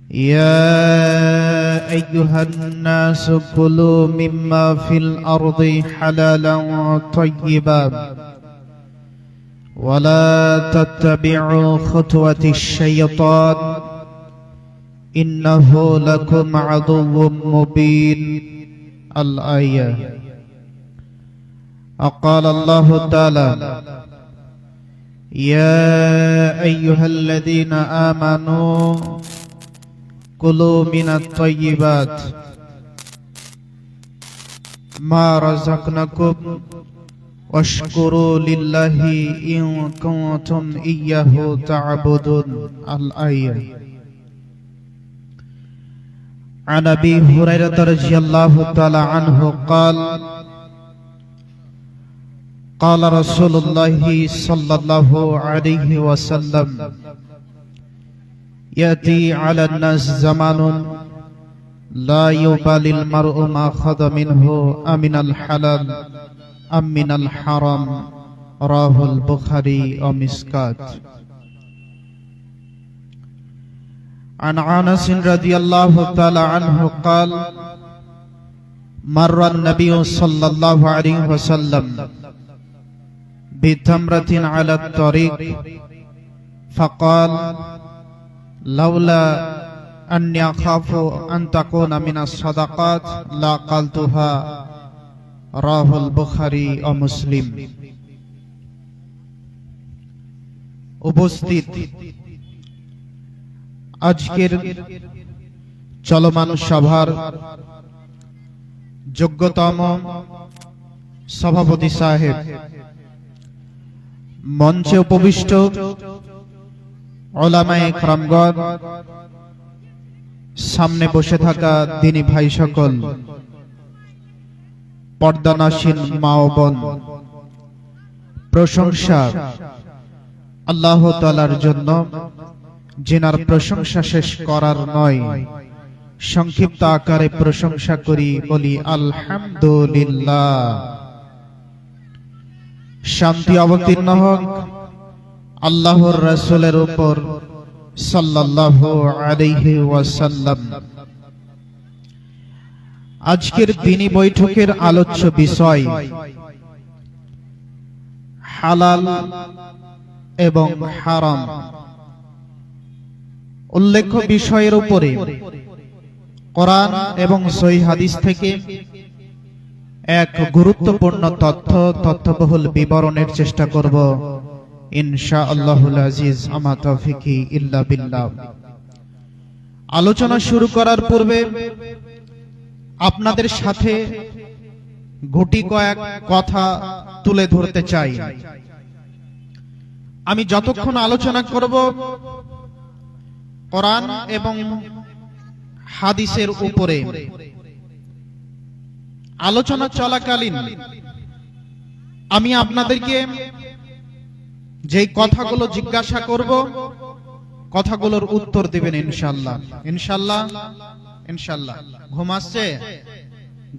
يا أيها الناس كلوا مما في الأرض حلالا طيبا ولا تتبعوا خطوات الشيطان إنه لكم عدو مبين. الآية. وقال الله تعالى: يا أيها الذين آمنوا كلوا من الطيبات ما رزقناكم واشكروا لله إن كنتم إياه تعبدون. الآية. عن أبي هريرة رضي الله تعالى عنه قال: قال رسول الله صلى الله عليه وسلم: يأتي على الناس زمان لا يبالي المرء ما أخذ منه أمن الحلال أم من الحرام. رواه البخاري ومسكات. عن أنس رضي الله تعالى عنه قال: مر النبي صلى الله عليه وسلم بتمرة على الطريق فقال: لولا أني أخاف أن تكون من الصدقات لأكلتها. رواه البخاري ومسلم। উপস্থিত আজকের চলমান সভার যোগ্যতম সভাপতি সাহেব, মঞ্চে উপবিষ্ট উলামায়ে কেরামগণ, সামনে বসে থাকা দ্বীনি ভাই সকল, পর্দানাসীন মা ও বোন, প্রশংসা আল্লাহ তাআলার জন্য, যিনার প্রশংসা শেষ করার নয়। সংক্ষিপ্ত আকারে প্রশংসা করি, বলি আলহামদুলিল্লাহ। শান্তি অবতীর্ণ হোক আল্লাহর রাসূলের উপর সাল্লাল্লাহু আলাইহি ওয়াসাল্লাম। আজকের দ্বীনি বৈঠকের আলোচ্য বিষয় হালাল এবং হারাম। উল্লেখ্য বিষয়ের উপরে কোরআন এবং সহিহ হাদিস থেকে এক গুরুত্বপূর্ণ তথ্যবহুল বিবরণের চেষ্টা করব ইনশাআল্লাহুল আজিজ। আমা তাওফীকি ইল্লা বিল্লাহ। আলোচনা শুরু করার পূর্বে আপনাদের সাথে গুটি কয়েক কথা তুলে ধরতে চাই। আমি যতক্ষণ আলোচনা করব কোরআন এবং হাদিসের উপরে, আলোচনা চলাকালীন আমি আপনাদেরকে যে কথাগুলো জিজ্ঞাসা করব, কথাগুলোর উত্তর দিবেন ইনশাআল্লাহ। ইনশাআল্লাহ, ইনশাআল্লাহ।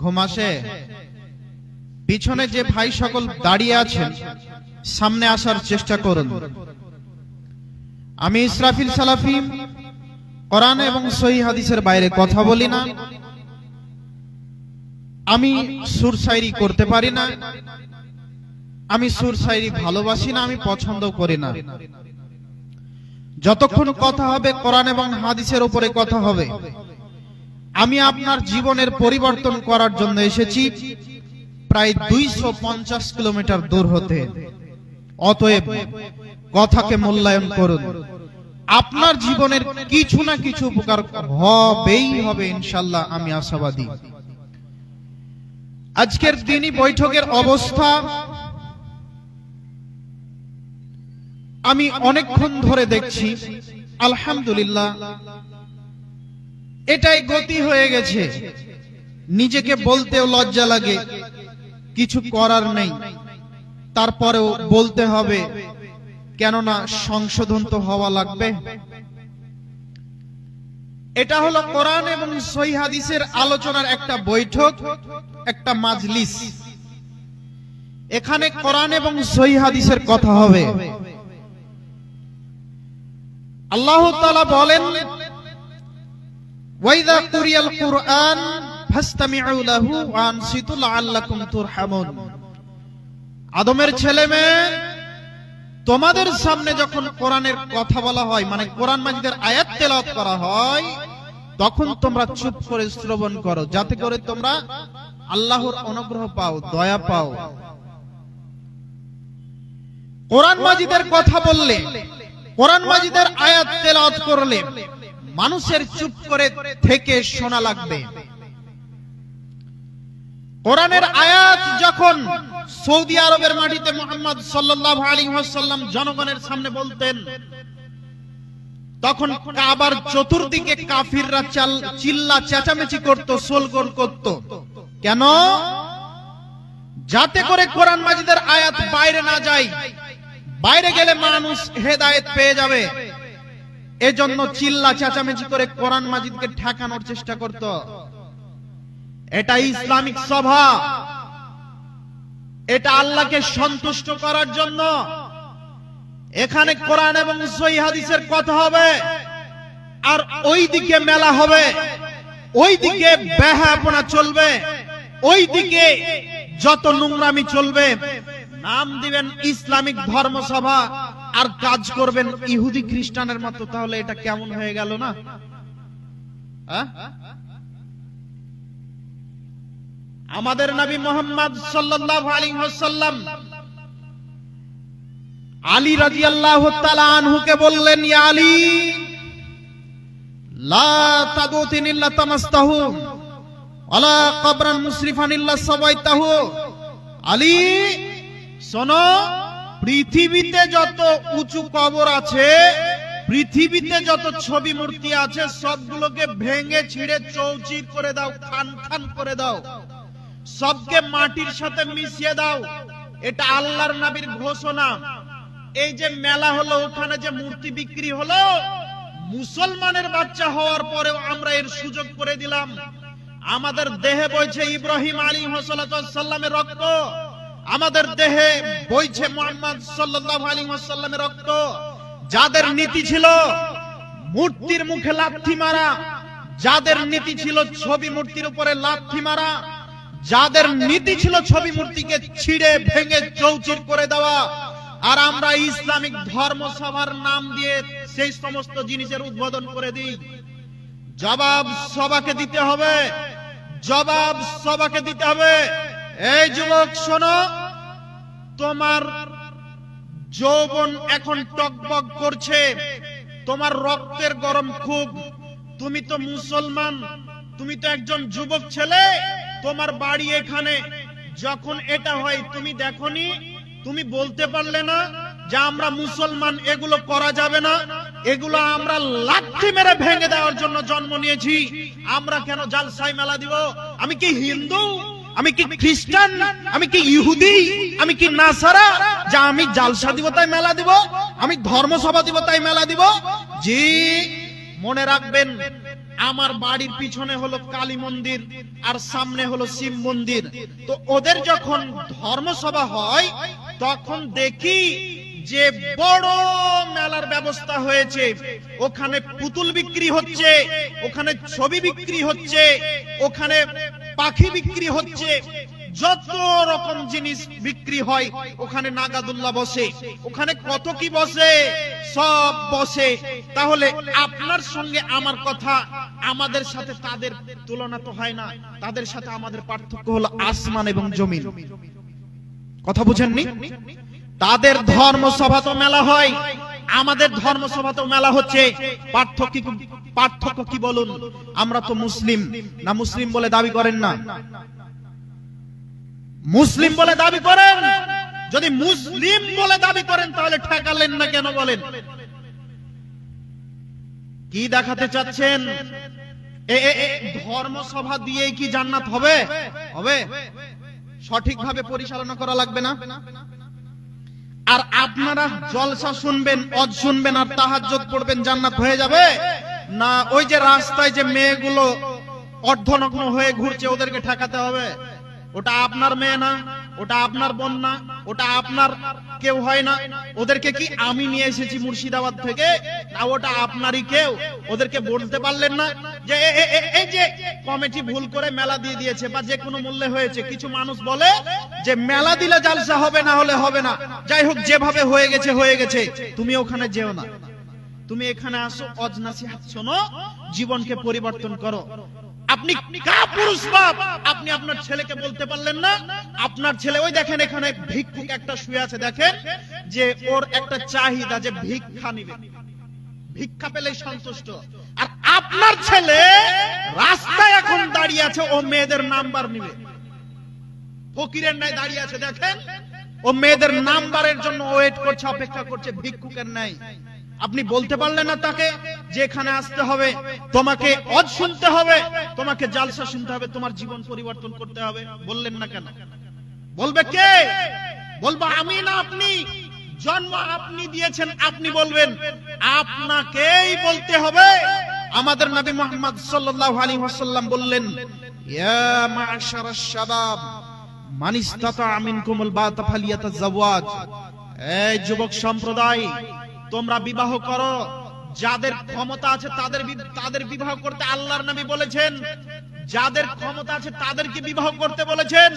ঘুম আসে? পিছনে যে ভাই সকল দাঁড়িয়ে আছেন, সামনে আসার চেষ্টা করুন। আমি ইসরাফিল সালাফি কোরআন এবং সহিহ হাদিসের বাইরে কথা বলি না। আমি সুর শায়রি করতে পারি না। আমি সুর শায়রি ভালোবাসি না, আমি পছন্দ করি না। যতক্ষণ কথা হবে কোরআন এবং হাদিসের উপরে কথা হবে। আমি আপনার জীবনের পরিবর্তন করার জন্য এসেছি প্রায় 250 কিলোমিটার দূর হতে। অতএব কথাকে মূল্যায়ন করুন। আপনার জীবনের কিছু না কিছু উপকার হবেই হবে ইনশাআল্লাহ, আমি আশাবাদী। আজকের দ্বীনি বৈঠকের অবস্থা আমি অনেকক্ষণ ধরে দেখছি, আলহামদুলিল্লাহ এটাই গতি হয়ে গেছে। নিজেকে বলতেও লজ্জা লাগে, কিছু করার নেই, তারপরেও বলতে হবে, কেননা সংশোধন তো হওয়া লাগবে। এটা হলো কোরআন এবং সহিহ হাদিসের আলোচনার একটা বৈঠক, একটা মাজলিস। এখানে কোরআন এবং সহিহ হাদিসের কথা হবে। আল্লাহ তাআলা বলেন, ওয়াইদা কুরিয়াল কুরআন ফাসতামিউ লাহু ওয়া আনসিতু লাআল্লাকুম তুরহামুন। আদমের ছেলে মেয়ে, তোমাদের সামনে যখন কোরআনের কথা বলা হয়, মানে কোরআন মাজিদের আয়াত তেলাওয়াত করা হয়, তখন তোমরা চুপ করে শ্রবণ করো, যাতে করে তোমরা আল্লাহর অনুগ্রহ পাও, দয়া পাও। কোরআন মাজিদের কথা বললে, কোরআন মাজিদের আয়াত তেলাওয়াত করলে মানুষের চুপ করে থেকে শোনা লাগবে। কোরআনের আয়াত যখন সৌদি আরবের মাটিতে মুহাম্মদ সাল্লাল্লাহু আলাইহি ওয়াসাল্লাম জনগণের সামনে বলতেন, তখন কাবার চতুর্দিকে কাফিররা চিল্লা চেঁচামেচি করত, শোলগোল করত। কেন? যাতে করে কোরআন মাজিদের আয়াত বাইরে না যায়, বাইরে গেলে মানুষ হেদায়েত পেয়ে যাবে। এজন্য চিল্লা চেঁচামেচি করে কোরআন মাজিদকে ঠেকানোর চেষ্টা করত। এটা ইসলামিক সভা, এটা আল্লাহকে সন্তুষ্ট করার জন্য। এখানে কোরআন এবং সহিহ হাদিসের কথা হবে, আর ওই দিকে মেলা হবে, ওই দিকে বেহায়াপনা চলবে, ওই দিকে যত নোংরামি চলবে। নাম দিবেন ইসলামিক ধর্মসভা, আর কাজ করবেন ইহুদি খ্রিস্টানের মতো। তাহলে এটা কেমন হয়ে গেল না? আমাদের নবী মুহাম্মদ সাল্লাল্লাহু আলাইহি ওয়াসাল্লাম আলী রাদিয়াল্লাহু তাআলা আনহুকে বললেন, ইয়া আলী লা তাগুতিন ইল্লা তামাসতাহু ওয়ালা কবরান মুসরিফান ইল্লা সাওয়াইতাহু। আলী শোনো, পৃথিবীতে যত উঁচু কবর আছে, পৃথিবীতে যত ছবি মূর্তি আছে, সবগুলোকে ভেঙে ছিঁড়ে চৌচির করে দাও, খান খান করে দাও, সবকে মাটির সাথে মিশিয়ে দাও। এটা আল্লাহর নবীর ঘোষণা। এই যে মেলা হলো, ওখানে যে মূর্তি বিক্রি হলো, মুসলমানের বাচ্চা হওয়ার পরেও আমরা এর সুযোগ করে দিলাম। আমাদের দেহে বইছে ইব্রাহিম আলাইহিস সালামের রক্ত, আমাদের দেহে বইছে মুহাম্মদ সাল্লাল্লাহু আলাইহি ওয়াসাল্লামের রক্ত। যাদের নীতি ছিল মূর্তির মুখে লাথি মারা, যাদের নীতি ছিল ছবি মূর্তির উপরে লাথি মারা, যাদের নীতি ছিল ছবি মূর্তিকে ছিঁড়ে ভেঙে চৌচির করে দেওয়া, আর আমরা ইসলামিক ধর্মসভার নাম দিয়ে সেই সমস্ত জিনিসের উদ্বোধন করে দিই। জবাব সবাকে দিতে হবে, জবাব সবাকে দিতে হবে। এই যুবক শোনো, তোমার যৌবন এখন টকবক করছে, তোমার রক্তের গরম খুব, তুমি তো মুসলমান, তুমি তো একজন যুবক ছেলে, তোমার বাড়ি এখানে। যখন এটা হয় তুমি দেখোনি, তুমি বলতে পারলে না যে আমরা মুসলমান, এগুলো করা যাবে না, এগুলো আমরা লাঠি মেরে ভেঙে দেওয়ার জন্য জন্ম নিয়েছি। আমরা কেন জালসায় মেলা দিব? আমি কি হিন্দু, আমি কি খ্রিস্টান, আমি কি ইহুদি, আমি কি নাসারা যে আমি জালসা দিব তাই মেলা দিব, আমি ধর্মসভা দিব তাই মেলা দিব? জি, মনে রাখবেন, আমার বাড়ির পিছনে হলো কালী মন্দির আর সামনে হলো শিব মন্দির। তো ওদের যখন ধর্মসভা হয়, তখন দেখি যে বড় মেলার ব্যবস্থা হয়েছে, ওখানে পুতুল বিক্রি হচ্ছে, ওখানে ছবি বিক্রি হচ্ছে, ওখানে পাখি বিক্রি হচ্ছে, যত রকম জিনিস বিক্রি হয় ওখানে নাগাদুল্লাহ বসে, ওখানে কত কি বসে, সব বসে। তাহলে আপনার সঙ্গে আমার কথা, আমাদের সাথে তাদের তুলনা তো হয় না, তাদের সাথে আমাদের পার্থক্য হলো আসমান এবং জমিন। কথা বুঝেননি? তাদের ধর্মসভা তো মেলা হয়, আমাদের ধর্মসভা তো মেলা হচ্ছে। পার্থক্য কি বলুন? আমরা তো মুসলিম না, মুসলিম বলে দাবি করেন না? মুসলিম বলে দাবি করেন। যদি মুসলিম বলে দাবি করেন তাহলে ঠেকালেন না কেন বলেন? কি দেখাতে চাচ্ছেন? ধর্মসভা দিয়ে কি জান্নাত হবে? হবে? সঠিকভাবে পরিচালনা করা লাগবে না? আর আপনারা জলসা শুনবেন, ওয়াজ শুনবেন আর তাহাজ্জুদ পড়বেন, জান্নাত হয়ে যাবে না? ওই যে রাস্তায় যে মেয়েগুলো অর্ধনগ্ন হয়ে ঘুরছে, ওদেরকে ঠেকাতে হবে? ওটা আপনার মেয়ে না, ওটা আপনার বোন না, ওটা আপনার কেউ হয় না। ওদেরকে কি আমি নিয়ে এসেছি মুর্শিদাবাদ থেকে? না, ওটা আপনারই কেউ। ওদেরকে বলতে পারলেন না যে এই যে কমিটি ভুল করে মেলা দিয়ে দিয়েছে বা যে কোনো মূল্যে হয়েছে? কিছু মানুষ বলে যে মেলা দিলে জালসা হবে, না হলে হবে না। যাই হোক, যেভাবে হয়ে গেছে হয়ে গেছে, তুমি ওখানে যেও না। তুমি এখানে আসো, ওয়াজ নসিহত শোনো, জীবনকে পরিবর্তন করো। আপনি কাপুরুষ বাপ, আপনি আপনার ছেলেকে বলতে পারলেন না? আপনার ছেলে ওই দেখেন এখানে ভিক্ষুক একটা শুয়ে আছে, দেখেন যে ওর একটা চাহিদা যে ভিক্ষা নিবে, ভিক্ষা পেলেই সন্তুষ্ট। আর আপনার ছেলে রাস্তায় এখন দাঁড়িয়ে আছে, ও মেয়েদের নাম্বার নিবে, ফকিরের নাই দাঁড়িয়ে আছে, দেখেন ও মেয়েদের নাম্বারের জন্য ওয়েট করছে, অপেক্ষা করছে, ভিক্ষুকের নাই। আপনি বলতে পারলেন না তাকে যে এখানে আসতে হবে, তোমাকে ওয়াজ শুনতে হবে, তোমাকে জালসা শুনতে হবে, তোমার জীবন পরিবর্তন করতে হবে? বললেন না কেন? বলবে কে? বলবো আমি না আপনি? জন্ম আপনি দিয়েছেন, আপনি বলবেন, আপনাকেই বলতে হবে। আমাদের নবী মুহাম্মদ সাল্লাল্লাহু আলাইহি ওয়াসাল্লাম বললেন, ইয়া মা'শারাশ শাবাব মান ইসতাতা মিনকুমুল বাতা ফালিয়াতাযাওয়াজ। এই যুবক সম্প্রদায়, তোমরা বিবাহ করো, যাদের ক্ষমতা আছে তাদের বিবাহ করতে আল্লাহর নবী বলেছেন। যাদের ক্ষমতা আছে তাদেরকে বিবাহ করতে বলেছেন।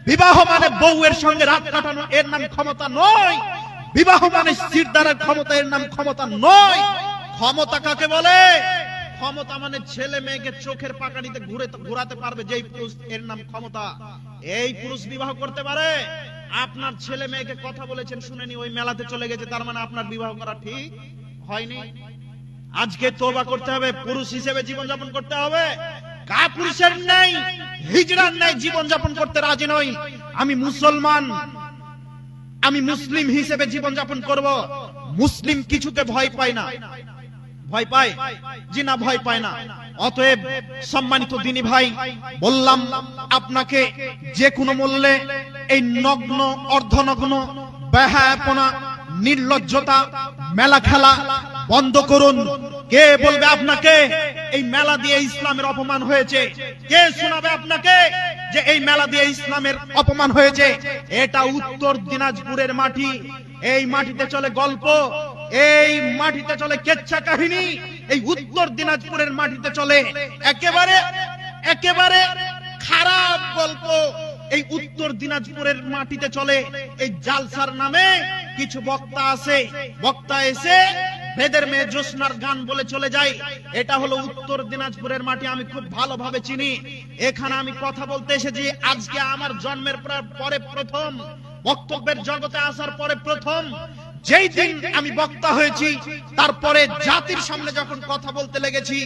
বিবাহ মানে বউয়ের সঙ্গে রাত কাটানো, এর নাম ক্ষমতা নয়। বিবাহ মানে সিরদারের ক্ষমতা, এর নাম ক্ষমতা নয়। ক্ষমতা কাকে বলে? ক্ষমতা মানে ছেলে মেয়েকে চোখের পাকানিতে ঘুরাতে পারবে যেই পুরুষ, এর নাম ক্ষমতা। এই পুরুষ বিবাহ করতে পারে। আপনার ছেলে মেয়েকে কথা বলেছেন, শুনেনি, ওই মেলাতে চলে গেছে, তার মানে আপনার বিবাহ করা ঠিক হয়নি। আজকে তওবা করতে হবে, পুরুষ হিসেবে জীবন যাপন করতে হবে। কাপুরুষের নাই, হিজড়ার নাই জীবন যাপন করতে রাজি নই। আমি মুসলমান, আমি মুসলিম হিসেবে জীবন যাপন করব। মুসলিম কিছুকে ভয় পায় না। ভয় পায়? জি না, ভয় পায় না। অতএব সম্মানিত দিনী ভাই, বললাম আপনাকে যে কোনো মূল্যে এই নগ্ন, অর্ধনগ্ন, বেহায়াপনা, নির্লজ্জতা, মেলা খেলা বন্ধ করুন। কে বলবে আপনাকে এই মেলা দিয়ে ইসলামের অপমান হয়েছে? কে শোনাবে আপনাকে যে এই মেলা দিয়ে ইসলামের অপমান হয়েছে? এটা উত্তর দিনাজপুরের মাটি। এই মাটিতে চলে গল্প, এই মাটিতে চলে কেচ্ছা কাহিনী। এই উত্তর দিনাজপুরের মাটিতে চলে একেবারে খারাপ গল্প। এই উত্তর দিনাজপুরের মাটিতে চলে এই জালসার নামে কিছু বক্তা আছে, বক্তা এসে বেদের মেয়ে জোসনার গান বলে চলে যায়। এটা হলো উত্তর দিনাজপুরের মাটি, আমি খুব ভালোভাবে চিনি। এখানে আমি কথা বলতে এসেছি আজকে আমার জন্মের পরে প্রথম, বক্তব্যের জগতে আসার পরে প্রথম। যেই দিন আমি বক্তা হয়েছি, তারপরে জাতির সামনে যখন কথা বলতে লেগেছি,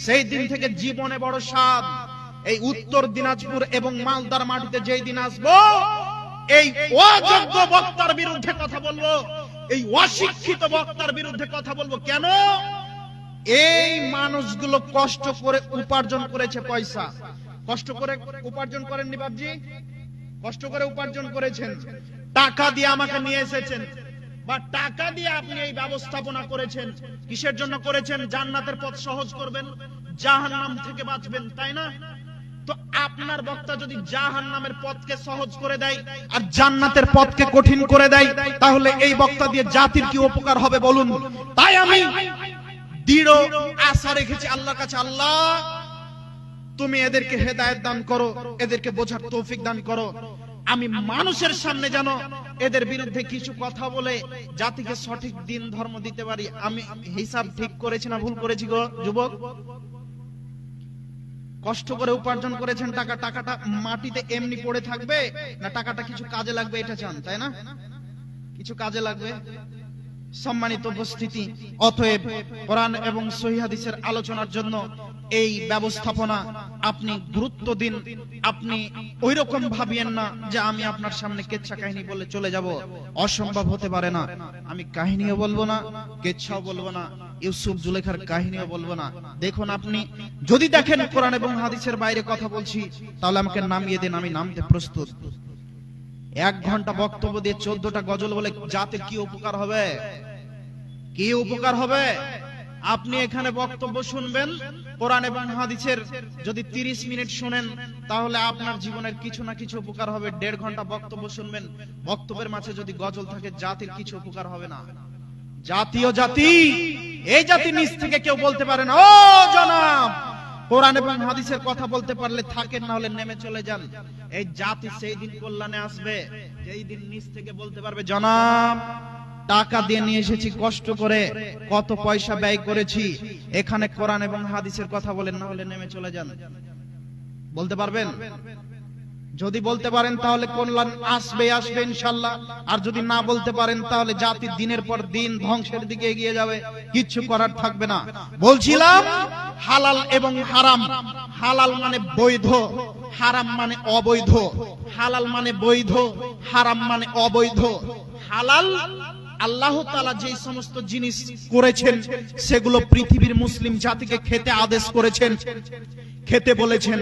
সেই দিন থেকে জীবনে বড় স্বাদ। এই উত্তর দিনাজপুর এবং মালদার মাটিতে যেই দিন আসবো, এই অযোগ্য বক্তার বিরুদ্ধে কথা বলবো, এই অশিক্ষিত বক্তার বিরুদ্ধে কথা বলবো। কেন? এই মানুষগুলো কষ্ট করে উপার্জন করেছে পয়সা। কষ্ট করে উপার্জন করেননি বাবজি? কষ্ট করে উপার্জন করেছেন, টাকা দিয়ে আমাকে নিয়ে এসেছেন, বা টাকা দিয়ে আপনি এই ব্যবস্থাপনা করেছেন। কিসের জন্য করেছেন? জান্নাতের পথ সহজ করবেন, জাহান্নাম থেকে বাঁচবেন, তাই না? তো আপনার বক্তা যদি জাহান্নামের পথকে সহজ করে দেয় আর জান্নাতের পথকে কঠিন করে দেয়, তাহলে এই বক্তা দিয়ে জাতির কি উপকার হবে বলুন? তাই আমি দৃঢ় আশা রেখেছি আল্লাহর কাছে, আল্লাহ তুমি এদেরকে হেদায়েত দান করো, এদেরকে বোঝার তৌফিক দান করো। আমি মানুষের সামনে যেন এদের বিরুদ্ধে কিছু কথা বলে জাতিকে সঠিক দিন ধর্ম দিতে পারি। আমি হিসাব ঠিক করেছি না ভুল করেছি গো যুবক? কষ্ট করে উপার্জন করেছেন টাকা, টাকাটা মাটিতে এমনি পড়ে থাকবে না টাকাটা কিছু কাজে লাগবে, এটা চান, তাই না? কিছু কাজে লাগবে। সম্মানিত উপস্থিতি, অতএব কোরআন এবং সহিহ হাদিসের আলোচনার জন্য এই ব্যবস্থাপনা আপনি গুরুত্ব দিন। আপনি ওইরকম ভাবিয়েন না যে আমি আপনার সামনে কেচ্ছা কাহিনী বলে চলে যাব। অসম্ভব হতে পারে না। আমি কাহিনীও বলবো না, কেচ্ছাও বলবো না, ইউসুফ জুলেখার কাহিনীও বলবো না। দেখুন, আপনি যদি দেখেন কোরআন এবং হাদিসের বাইরে কথা বলছি, তাহলে আমাকে নামিয়ে দিন, আমি নামতে প্রস্তুত। 1 ঘন্টা বক্তব্য দিয়ে 14টা গজল বলে জাতির কি উপকার হবে? কি উপকার হবে? আপনি এখানে বক্তব্য শুনবেন, কোরআন এবং হাদিসের যদি 30 মিনিট শুনেন তাহলে আপনার জীবনের কিছু না কিছু উপকার হবে। 1.5 ঘন্টা বক্তব্য শুনবেন, বক্তব্যের মাঝে যদি গজল থাকে জাতির কিছু উপকার হবে না। জাতীয় জাতি, এই জাতি নিজ থেকে কেউ বলতে পারে না ও জনাব কোরআন এবং হাদিসের কথা বলতে পারলে থাকেন, না হলে নেমে চলে যান। এই জাতি সেই দিন কল্যাণে আসবে যেই দিন নিজ থেকে বলতে পারবে জনাব টাকা দিয়ে নিয়ে এসেছি, কষ্ট করে কত পয়সা ব্যয় করেছি, এখানে কোরআন এবং হাদিসের কথা বলেন, না হলে নেমে চলে যান। বলতে পারবেন? যদি বলতে পারেন তাহলে কল্যাণ আসবে আসবে ইনশাআল্লাহ, আর যদি না বলতে পারেন তাহলে জাতি দিনের পর দিন ধ্বংসের দিকে এগিয়ে যাবে, কিচ্ছু করার থাকবে না। বলছিলাম হালাল এবং হারাম। হালাল মানে বৈধ, হারাম মানে অবৈধ। হালাল মানে বৈধ, হারাম মানে অবৈধ। হালাল আল্লাহ তাআলা যে সমস্ত জিনিস করেছেন সেগুলো পৃথিবীর মুসলিম জাতিকে খেতে আদেশ করেছেন, খেতে বলেছেন।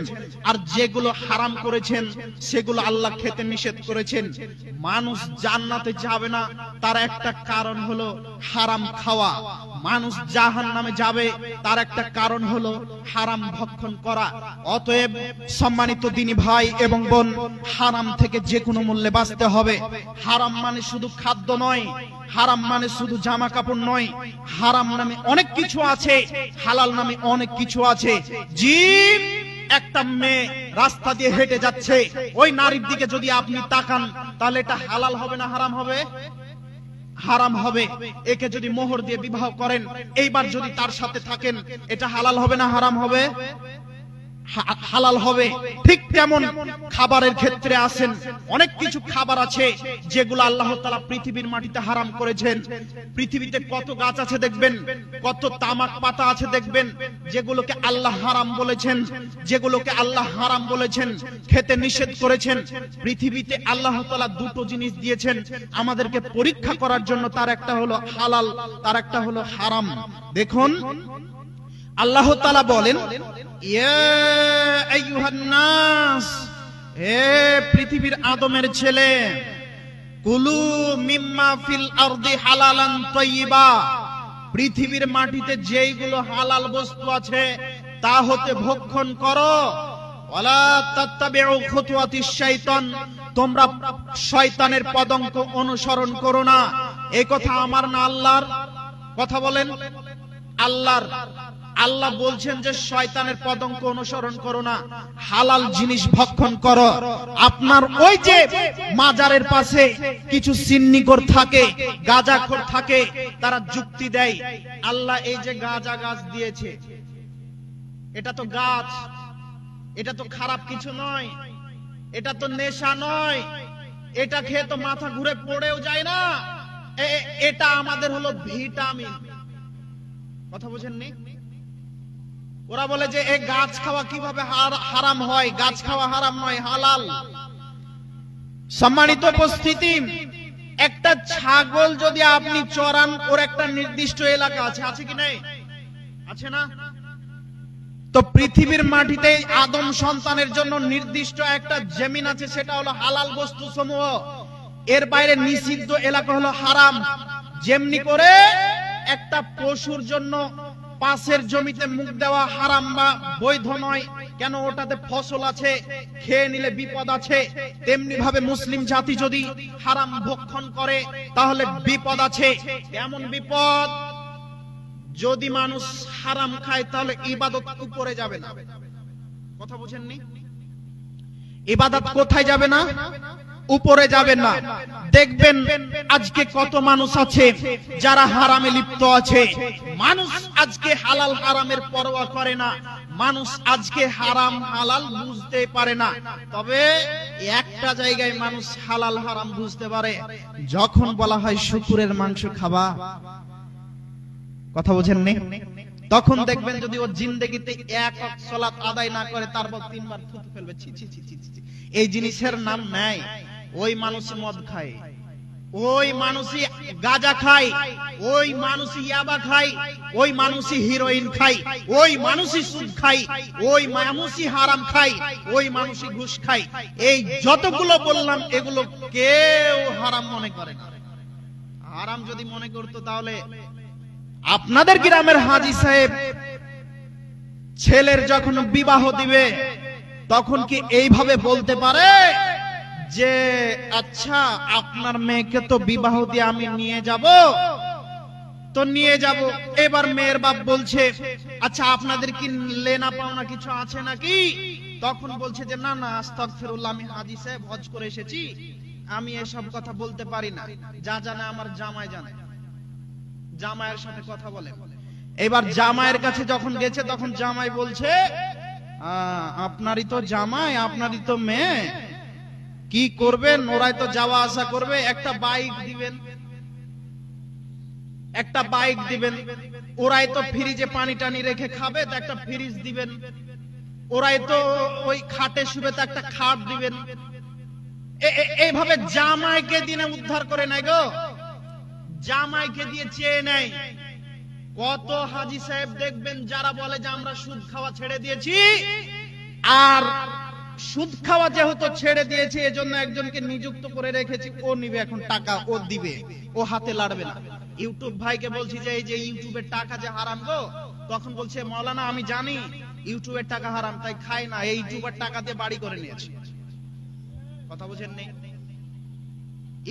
আর যেগুলো হারাম করেছেন সেগুলো আল্লাহ খেতে নিষেধ করেছেন। মানুষ জান্নাতে যাবে না তার একটা কারণ হলো হারাম খাওয়া, মানুষ জাহান্নামে যাবে তার একটা কারণ হলো হারাম ভক্ষণ করা। অতএব সম্মানিত দিনী ভাই এবং বোন, হারাম থেকে যে কোনো মূল্যে বাঁচতে হবে। হারাম মানে শুধু খাদ্য নয়, হারাম মানে শুধু জামা কাপড় নয়, হারাম নামে অনেক কিছু আছে, হালাল নামে অনেক কিছু আছে। জীব একটা মেয়ে রাস্তা দিয়ে হেঁটে যাচ্ছে, ওই নারীর দিকে যদি আপনি তাকান তাহলে এটা হালাল হবে না হারাম হবে? হারাম হবে। একে যদি মোহর দিয়ে বিবাহ করেন, এইবার যদি তার সাথে থাকেন, এটা হালাল হবে না হারাম হবে? হালাল হবে। ঠিক তেমন খাবারের ক্ষেত্রে আসেন, অনেক কিছু খাবার আছে যেগুলো আল্লাহ তাআলা পৃথিবীর মাটিতে হারাম করেছেন। পৃথিবীতে কত গাছ আছে দেখবেন, কত তামাক পাতা আছে দেখবেন, যেগুলোকে আল্লাহ হারাম বলেছেন, যেগুলোকে আল্লাহ হারাম বলেছেন, খেতে নিষেধ করেছেন। পৃথিবীতে আল্লাহ তাআলা দুটো জিনিস দিয়েছেন আমাদেরকে পরীক্ষা করার জন্য, তার একটা হলো হালাল, তার একটা হলো হারাম। দেখুন আল্লাহ তাআলা বলেন, ইয়া আইয়ুহান নাস, হে পৃথিবীর আদমের ছেলে, কুলু মিম্মা ফিল আরদি হালালান তাইয়্যিবা, পৃথিবীর মাটিতে যেইগুলো হালাল বস্তু আছে তা হতে ভক্ষণ করো। ওয়ালা তাত্তাবিউ খুতুওয়াতিশ শাইতান, তোমরা শয়তানের পদঙ্ক অনুসরণ করো না। এই কথা আমার না আল্লাহর? কথা বলেন আল্লাহর। আল্লাহ বলছেন যে শয়তানের পদঙ্ক অনুসরণ করো না, হালাল জিনিস ভক্ষণ করো। আপনার ওই যে মাজারের পাশে কিছু সিন্নিখোর থাকে, গাঁজাখোর থাকে, তারা যুক্তি দেয় আল্লাহ এই যে গাঁজা গাছ দিয়েছে, এটা তো গাছ, এটা তো খারাপ কিছু নয়, এটা তো নেশা নয়, এটা খেয়ে তো মাথা ঘুরে পড়েও যায় না, এটা আমাদের হলো ভিটামিন। কথা বুঝেননি? ওরা বলে যে এই গাছ খাওয়া কিভাবে হারাম হয়? গাছ খাওয়া হারাম নয়, হালাল। সম্মানিত উপস্থিতি, একটা ছাগল যদি আপনি চড়ান, ওর একটা নির্দিষ্ট এলাকা আছে, আছে কি নাই? আছে না? তো পৃথিবীর মাটিতে আদম সন্তানের জন্য নির্দিষ্ট একটা জমিন আছে, সেটা হলো হালাল বস্তু সমূহ। এর বাইরে নিষিদ্ধ এলাকা হলো হারাম। যেমনি করে একটা পশুর জন্য পাশের জমিতে মুখ দেওয়া হারাম বা বৈধ নয়, কেন ওটাতে ফসল আছে, খেয়ে নিলে বিপদ আছে, তেমনি ভাবে মুসলিম জাতি যদি হারাম ভক্ষণ করে তাহলে বিপদ আছে। এমন বিপদ, যদি মানুষ হারাম খায় তাহলে ইবাদত উপরে যাবে না। কথা বুঝেননি? ইবাদত কোথায় যাবে না? উপরে যাবে না। দেখবেন আজকে কত মানুষ আছে যারা হারামে লিপ্ত আছে। মানুষ আজকে হালাল হারামের পরোয়া করে না, মানুষ আজকে হারাম হালাল বুঝতে পারে না। তবে একটা জায়গায় মানুষ হালাল হারাম বুঝতে পারে, যখন বলা হয় শুকুরের মাংস খাবা। কথা বুঝেননি? তখন দেখবেন যদি ও জিন্দেগিতে এক ওয়াক্ত সালাত আদায় না করে, তারপর 3 বার থুতু ফেলবে, ছি ছি ছি ছি, এই জিনিসের নাম নাই। ওই মানুষই মদ খায়, ওই মানুষই গাঁজা খায়, ওই মানুষই ইয়াবা খায়, ওই মানুষই হিরোইন খায়, ওই মানুষই সুদ খায়, ওই মানুষই হারাম খায়, ওই মানুষই ঘুষ খায়। এই যতগুলো বললাম এগুলো কেউ হারাম মনে করে না। হারাম যদি মনে করতো তাহলে আপনাদের গ্রামের হাজী সাহেব ছেলের যখন বিবাহ দিবে তখন কি এইভাবে বলতে পারে যে আচ্ছা আপনার মেয়েকে তো বিবাহ দিয়ে আমি নিয়ে যাব, তো নিয়ে যাব। এবার মেয়ের বাপ বলছে আচ্ছা আপনাদের কি লেনা পাওনা কিছু আছে নাকি? তখন বলছে যে না না আস্তাগফিরুল্লাহ, আমি হাজী সাহেব হজ করে এসেছি, আমি এসব কথা বলতে পারি না, যা জানে আমার জামাই জানে। জামাইয়ের সাথে কথা বলে। এবার জামাইয়ের কাছে যখন গেছে তখন জামাই বলছে আপনারই তো জামাই, আপনারই তো মেয়ে, কি করবেন? ওরাই তো যাওয়া আসা করবে, একটা বাইক দিবেন, একটা বাইক দিবেন। ওরাই তো ফ্রিজে পানি টানি রেখে খাবে, তো একটা ফ্রিজ দিবেন। ওরাই তো ওই খাটে শুবে, তো একটা খাট দিবেন। এইভাবে জামাইকে দিনে উদ্ধার করে নাই গো, জামাইকে দিয়ে চেয়ে নেয়। কত হাজী সাহেব দেখবেন যারা বলে যে আমরা সুদ খাওয়া ছেড়ে দিয়েছি, আর সুদ খাওয়া যেহেতু ছেড়ে দিয়েছি এজন্য একজনকে নিযুক্ত করে রেখেছি, ও নিবে এখন টাকা, ও দিবে, ও হাতে লাড়বে না। ইউটিউব ভাইকে বলছি যে এই যে ইউটিউবের টাকা যে হারাম গো, তখন বলছে মাওলানা আমি জানি ইউটিউবের টাকা হারাম, তাই খাই না, এই ইউটিউবের টাকা দিয়ে বাড়ি করে নিয়েছি। কথা বুঝেন নেই?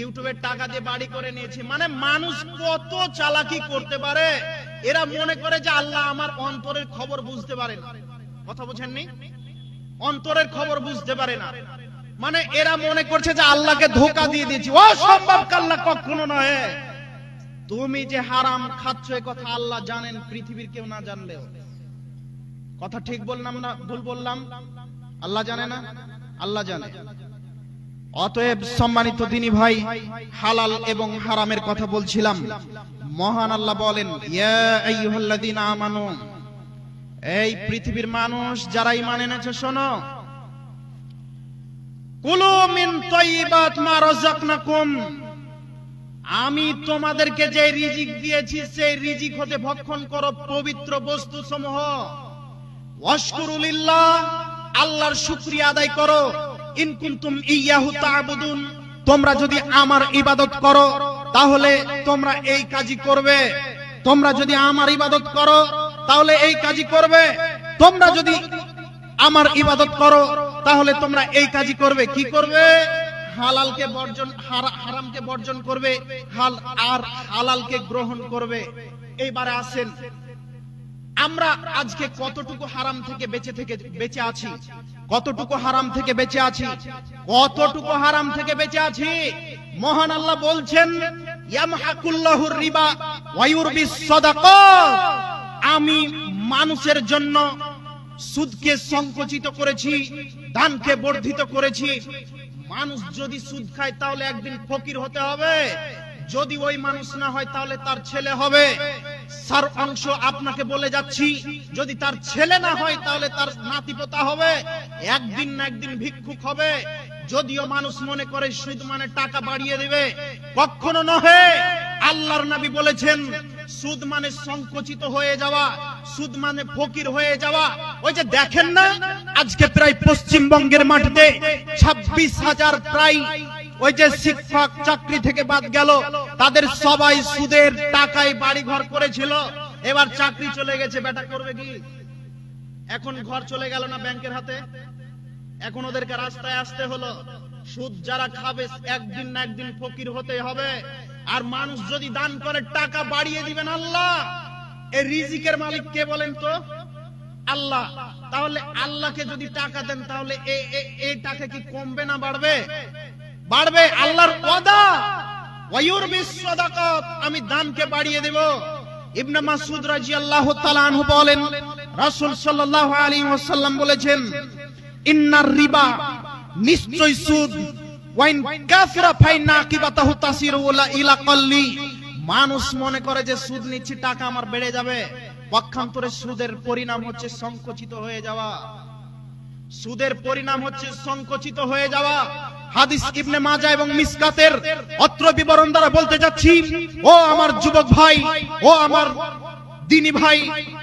ইউটিউবের টাকা দিয়ে বাড়ি করে নিয়েছি, মানে মানুষ কত চালাকি করতে পারে। এরা মনে করে যে আল্লাহ আমার অন্তরের খবর বুঝতে পারে না। কথা বুঝেননি? অন্তরের খবর বুঝতে পারে না, মানে এরা মনে করছে যে আল্লাহকে ধোঁকা দিয়ে দিয়েছি। অসম্ভব, আল্লাহ কখনো নয়। তুমি যে হারাম খাচ্ছ এ কথা আল্লাহ জানেন, পৃথিবীর কেউ না জানলেও। কথা ঠিক বললাম না ভুল বললাম? আল্লাহ জানে না? আল্লাহ জানে। অতএব সম্মানিত দিনী ভাই, হালাল এবং হারামের কথা বলছিলাম। মহান আল্লাহ বলেন ইয়া আইয়ুহাল্লাযীনা আমানু, এই পৃথিবীর মানুষ যারা ঈমান এনেছে শোনো, কুলু মিন তাইয়্যিবাত মা রাযাকনাকুম, আমি তোমাদেরকে যে রিজিক দিয়েছি সেই রিজিক হতে ভক্ষণ করো পবিত্র বস্তু সমূহ। ওয়াশকুরু লিল্লাহ, আল্লাহর শুকরিয়া আদায় করো। ইন কুনতুম ইয়াহু তা'বুদুন, তোমরা যদি আমার ইবাদত করো তাহলে তোমরা এই কাজই করবে। তোমরা যদি আমার ইবাদত করো তাহলে এই কাজই করবে। তোমরা যদি আমার ইবাদত করো তাহলে তোমরা এই কাজই করবে। কি করবে? হালালকে বর্জন, হারামকে বর্জন করবে, আর হালালকে গ্রহণ করবে। এইবারে আসেন, আমরা আজকে কতটুকু হারাম থেকে বেঁচে আছি? কতটুকু হারাম থেকে বেঁচে আছি? কতটুকু হারাম থেকে বেঁচে আছি? মহান আল্লাহ বলছেন ইয়ামহাকুল্লাহুর রিবা ওয়া ইউরবিস সাদাকাত, আমি মানুষের জন্য সুদকে সংকুচিত করেছি, দানকে বর্ধিত করেছি। মানুষ যদি সুদ খায় তাহলে একদিন ফকির হতে হবে, যদি ওই মানুষ না হয় তাহলে তার ছেলে হবে। সার অংশ আপনাকে বলে যাচ্ছি, যদি তার ছেলে না হয় তাহলে তার নাতিপোতা হবে, একদিন না একদিন ভিক্ষুক হবে। যদিও মানুষ মনে করে সুদ মানে টাকা বাড়িয়ে দিবে, কখনো নহে। আল্লাহর নবী বলেছেন সুদ মানে সংকুচিত হয়ে যাওয়া, সুদ মানে ফকির হয়ে যাওয়া। ওই যে দেখেন না আজকে প্রায় পশ্চিমবঙ্গের মাটিতে 26,000 প্রায় ওই যে শিক্ষক চাকরি থেকে বাদ গেল, তাদের সবাই সুদের টাকায় বাড়ি ঘর করেছিল। এবার চাকরি চলে গেছে, বেটা করবে কি? এখন ঘর চলে গেল না ব্যাংকের হাতে, এখন ওদেরকে রাস্তায় আসতে হলো। সুদ যারা খাবে একদিন না একদিন ফকির হতে হবে। আর মানুষ যদি দান করে টাকা বাড়িয়ে দিবেন আল্লাহ। এই রিজিকের মালিক কে বলেন তো? আল্লাহ। তাহলে আল্লাহকে যদি টাকা দেন তাহলে এই টাকা কি কমবে না বাড়বে? বাড়বে। আল্লাহর ওয়াদা ওয়ায়ুরবিস সাদাকাত, আমি দানকে বাড়িয়ে দেব। ইবনে মাসউদ রাদিয়াল্লাহু তাআলা আনহু বলেন রাসূল সাল্লাল্লাহু আলাইহি ওয়াসাল্লাম বলেছেন ইন্নার রিবা, নিশ্চয় সুদ, ওয়াইন কাফিরা ফাইনা আকিবাতাহু তাসিরু ইলা কাল্লি, মানুষ মনে করে যে সুদ নিচ্ছি টাকা আমার বেড়ে যাবে, পক্ষান্তরে সুদের পরিণাম হচ্ছে সংকুচিত হয়ে যাওয়া। সুদের পরিণাম হচ্ছে সংকুচিত হয়ে যাওয়া। হাদিস ইবনে মাজাহ এবং মিসকাতের অত্র বিবরণ দ্বারা বলতে যাচ্ছি, ও আমার যুবক ভাই, ও আমার দিনী ভাই,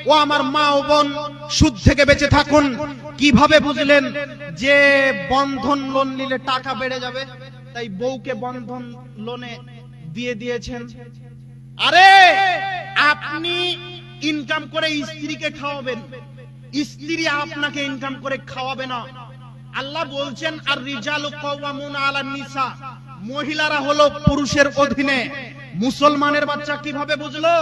ও আমার মা ও বোন, সুদ থেকে বেঁচে থাকুন। কিভাবে বুঝলেন যে বন্ধন লোন নিলে টাকা বেড়ে যাবে? তাই বউকে বন্ধন লোনে দিয়ে দিয়েছেন, আরে আপনি ইনকাম করে স্ত্রীকে খাওয়াবেন, স্ত্রী আপনাকে ইনকাম করে খাওয়াবে না। আল্লাহ বলছেন আর রিজালু কাওয়ামুনা আলান নিসা, মহিলারা হলো পুরুষের অধীনে। মুসলমানের বাচ্চা কিভাবে বুঝলো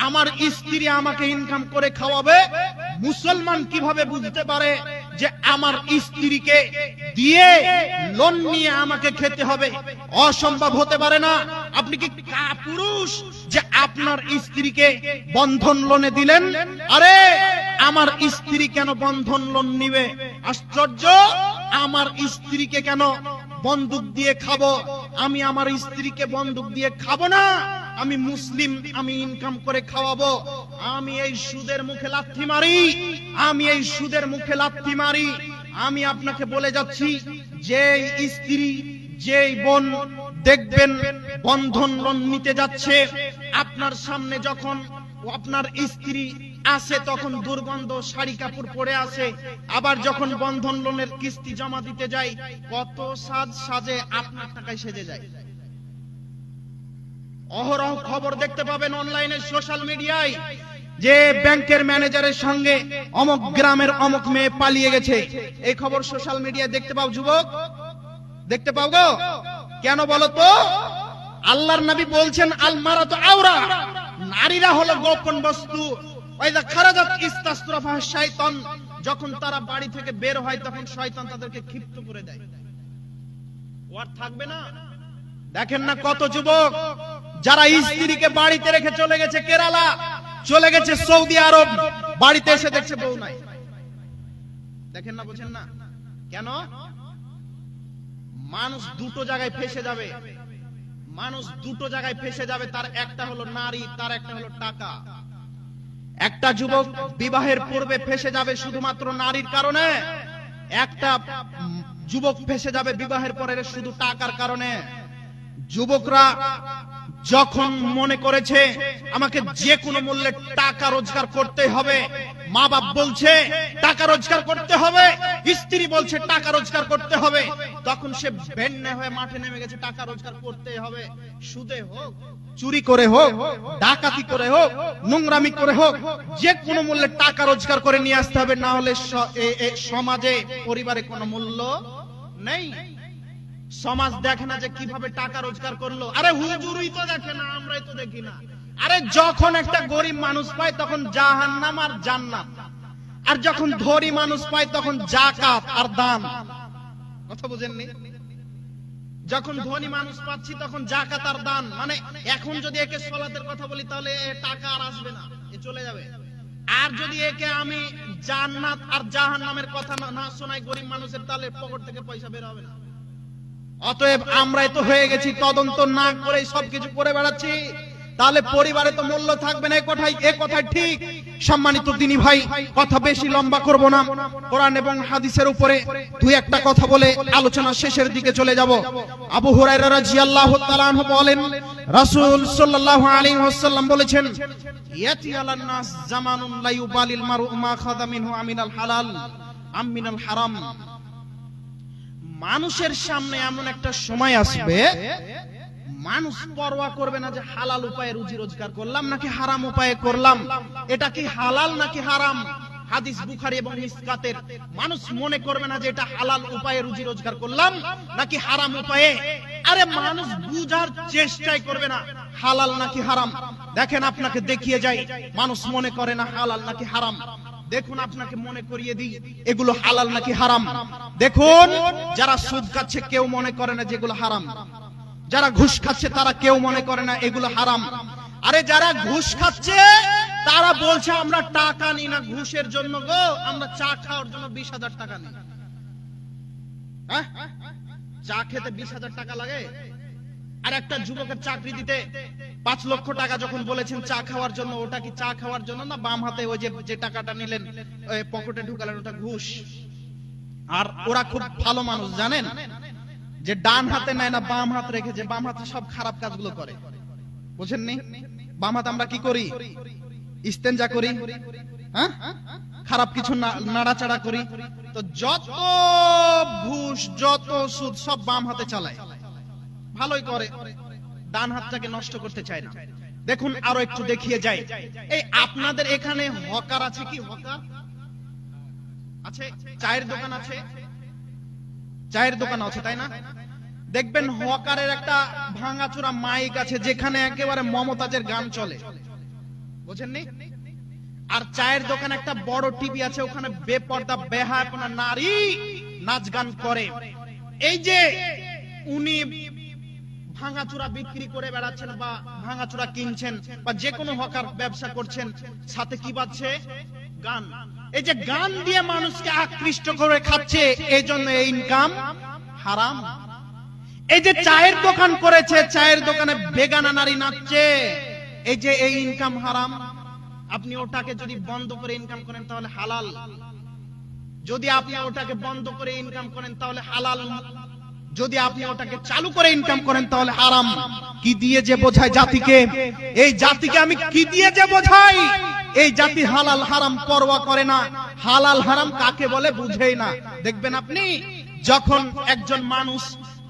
আমার স্ত্রী আমাকে ইনকাম করে খাওয়াবে? মুসলমান কিভাবে বুঝতে পারে যে আমার স্ত্রীকে দিয়ে লোন নিয়ে আমাকে খেতে হবে? অসম্ভব হতে পারে না। আপনি কি পুরুষ যে আপনার স্ত্রীকে বন্ধন লোনে দিলেন? আরে আমার স্ত্রী কেন বন্ধন লোন নিবে? আশ্চর্য! আমার স্ত্রীকে কেন বন্দুক দিয়ে খাবো? আমি আমার স্ত্রীকে বন্দুক দিয়ে খাবো না। আমি মুসলিম, আমি ইনকাম করে খাওয়াবো। আমি এই সুদের মুখে লাথি মারি, আমি এই সুদের মুখে লাথি মারি। আমি আপনাকে বলে যাচ্ছি, যে স্ত্রী, যে বোন দেখবেন বন্ধন লোন নিতে যাচ্ছে, আপনার সামনে যখন আপনার স্ত্রী আসে তখন দুর্গন্ধ শাড়ি কাপড় পরে আসে, আবার যখন বন্ধন লোনের কিস্তি জমা দিতে যায় কত সাজে আপনার টাকায় সেজে যায়। অহরহ খবর দেখতে পাবেন অনলাইনে, সোশ্যাল মিডিয়ায়, যে ব্যাংকের ম্যানেজারের সঙ্গে অমুক গ্রামের অমুক মেয়ে পালিয়ে গেছে। এই খবর সোশ্যাল মিডিয়ায় দেখতে পাও যুবক? দেখতে পাও গো? কেন বলো তো? আল্লাহর নবী বলছেন আল মারাতু আওরা, নারীরা হলো গোপন বস্তু। ওয়াইদা খারাজাত ইস্তাসরাফা শাইতান, যখন তারা বাড়ি থেকে বের হয় তখন শয়তান তাদেরকে ক্ষিপ্ত করে দেয়। ওর থাকবে না। দেখেন না কত যুবক যারা স্ত্রীকে বাড়িতে রেখে চলে গেছে কেরালা, চলে গেছে সৌদি আরব, বাড়িতে এসে দেখছে বউ নাই। দেখেন না, বোঝেন না কেন? মানুষ দুটো জায়গায় ফেসে যাবে, মানুষ দুটো জায়গায় ফেসে যাবে। তার একটা হলো নারী, তার একটা হলো টাকা। একটা যুবক বিবাহের পূর্বে ফেসে যাবে শুধুমাত্র নারীর কারণে, একটা যুবক ফেসে যাবে বিবাহের পরে শুধু টাকার কারণে। যুবকরা যখন মনে করেছে আমাকে যে কোনো মূল্যে টাকা রোজগার করতে হবে, মা বাপ বলছে টাকা রোজগার করতে হবে, স্ত্রী বলছে টাকা রোজগার করতে হবে, তখন সে বেন্নে হয়ে মাঠে নেমে গেছে। টাকা রোজগার করতে হবে, সুদে হোক, চুরি করে হোক, ডাকাতি করে হোক, নোংরামি করে হোক, যে কোনো মূল্যে টাকা রোজগার করে নিয়ে আসতে হবে, না হলে সমাজে পরিবারে কোনো মূল্য নেই। সমাজ দেখে না যে কিভাবে টাকা রোজগার করলো। আরে হুজুরই তো দেখে না, আমরাই তো দেখি না। আরে যখন একটা গরিব মানুষ পায় তখন জাহান্নাম আর জান্নাত, আর যখন ধনী মানুষ পায় তখন যাকাত আর দান। কথা বুঝেননি? যখন ধনী মানুষ পাচ্ছি তখন যাকাত আর দান, মানে এখন যদি একে সালাতের কথা বলি তাহলে টাকা আর আসবে না, এ চলে যাবে। আর যদি একে আমি জান্নাত আর জাহান্নামের কথা না শোনাই গরিব মানুষের, তাহলে পকেট থেকে পয়সা বের হবে না। অতএব আমরাই তো হয়ে গেছি তদন্ত না করে সবকিছু করে বেড়াচ্ছি, তাহলে পরিবারে তো মূল্য থাকবে না। এ কথাই ঠিক। সম্মানিত দিনী ভাই, কথা বেশি লম্বা করব না, কোরআন এবং হাদিসের উপরে দুই একটা কথা বলে আলোচনা শেষের দিকে চলে যাব। আবু হুরায়রা রাদিয়াল্লাহু তাআলা আনহু বলেন, রাসূল সাল্লাল্লাহু আলাইহি ওয়াসাল্লাম বলেছেন, ইয়াতি আলান নাস জামানুন লা ইউবালিল মারউ মা খাযা মিনহু আমিনাল হালাল আম মিনাল হারাম। মানুষের সামনে এমন একটা সময় আসবে, মানুষ পরোয়া করবে না যে হালাল উপায়ে রুজি রোজগার করলাম নাকি হারাম উপায়ে করলাম, এটা কি হালাল নাকি হারাম। হাদিস বুখারী এবং মিসকাতের। মানুষ মনে করবে না যে এটা হালাল উপায়ে রুজি রোজগার করলাম নাকি হারাম উপায়ে। আরে মানুষ বুঝার চেষ্টাই করবে না হালাল নাকি হারাম। দেখেন আপনাকে দেখিয়ে যাই, মানুষ মনে করে না হালাল নাকি হারাম। দেখুন আপনাকে মনে করিয়ে দিই এগুলো হালাল নাকি হারাম। দেখুন যারা সুদ খাচ্ছে কেউ মনে করে না যেগুলো হারাম, যারা ঘুষ খাচ্ছে তারা কেউ মনে করে না এগুলো হারাম। আরে যারা ঘুষ খাচ্ছে তারা বলছে আমরা টাকা নিই না ঘুষের জন্য গো, আমরা চা খাওয়ার জন্য 20,000 টাকা নিই। হ্যাঁ, চা খেতে 20,000 টাকা লাগে। আর একটা যুবকের চাকরি দিতে 5 লক্ষ টাকা যখন বলেছেন চা খাওয়ার জন্য, ওটা কি চা খাওয়ার জন্য না বাম হাতে ওই যে টাকাটা নিলেন পকেটে ঢুকালেন ওটা ঘুষ? আর ওরা খুব ভালো মানুষ জানেন, যে ডান হাতে নেয় না বাম হাত রেখে, যে বাম হাতে সব খারাপ কাজগুলো করে। বুঝেননি? বাম হাতে আমরা কি করি? ইস্তেঞ্জা করি, হ্যাঁ, খারাপ কিছু নাড়াচাড়া করি। তো যত ঘুষ যত সুদ সব বাম হাতে চালায়, ভালোই করে, ডান হাতটাকে নষ্ট করতে চায় না। দেখুন আরো একটু দেখিয়ে যাই। এই আপনাদের এখানে হকার আছে কি? হকার আছে? চায়ের দোকান আছে? চায়ের দোকান আছে, তাই না? দেখবেন হকারের একটা ভাঙাচোরা মাইক আছে, যেখানে একেবারে মমতাজের গান চলে, বুঝেননি? আর চায়ের দোকানে একটা বড় টিভি আছে, ওখানে বেপর্দা বেহায়াপনা নারী নাচ গান করে। এই যে উনি ভাঙাচোরা বিক্রি করে বেড়াচ্ছেন বা ভাঙাচোরা কিনছেন বা যে কোনো হকার ব্যবসা করছেন, সাথে কি বাজছে? গান। এই যে গান দিয়ে মানুষকে আকৃষ্ট করে খাচ্ছে, এই জন্য এই ইনকাম হারাম। এই যে চায়ের দোকান করেছে, চায়ের দোকানে বেগানা নারী নাচছে, এই যে এই ইনকাম হারাম। আপনি ওটাকে যদি বন্ধ করে ইনকাম করেন তাহলে হালাল, যদি আপনি ওটাকে বন্ধ করে ইনকাম করেন তাহলে হালাল, যদি আপনি ওটাকে চালু করে ইনকাম করেন তাহলে হারাম। কি দিয়ে যে বোঝায় জাতিকে, এই জাতিকে আমি কি দিয়ে যে বোঝাই? এই জাতি হালাল হারাম পরোয়া করে না, হালাল হারাম কাকে বলে বুঝেই না। দেখবেন আপনি যখন একজন মানুষ